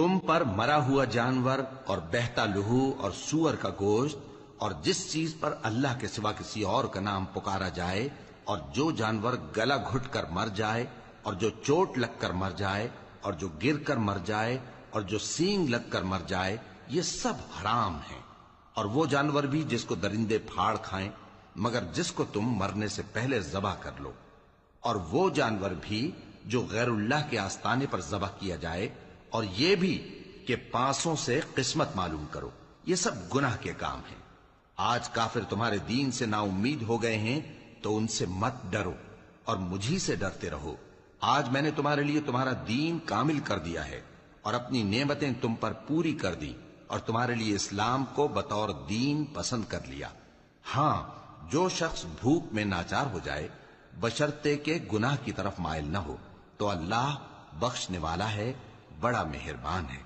تم پر مرا ہوا جانور اور بہتا لہو اور سور کا گوشت اور جس چیز پر اللہ کے سوا کسی اور کا نام پکارا جائے اور جو جانور گلا گھٹ کر مر جائے اور جو چوٹ لگ کر مر جائے اور جو گر کر مر جائے اور جو سینگ لگ کر مر جائے، یہ سب حرام ہیں۔ اور وہ جانور بھی جس کو درندے پھاڑ کھائیں مگر جس کو تم مرنے سے پہلے ذبح کر لو، اور وہ جانور بھی جو غیر اللہ کے آستانے پر ذبح کیا جائے، اور یہ بھی کہ پانسوں سے قسمت معلوم کرو، یہ سب گناہ کے کام ہیں۔ آج کافر تمہارے دین سے نا امید ہو گئے ہیں تو ان سے مت ڈرو اور مجھی سے ڈرتے رہو۔ آج میں نے تمہارے لیے تمہارا دین کامل کر دیا ہے اور اپنی نعمتیں تم پر پوری کر دی اور تمہارے لیے اسلام کو بطور دین پسند کر لیا۔ ہاں، جو شخص بھوک میں ناچار ہو جائے بشرطے کہ گناہ کی طرف مائل نہ ہو تو اللہ بخشنے والا ہے، بڑا مہربان ہے۔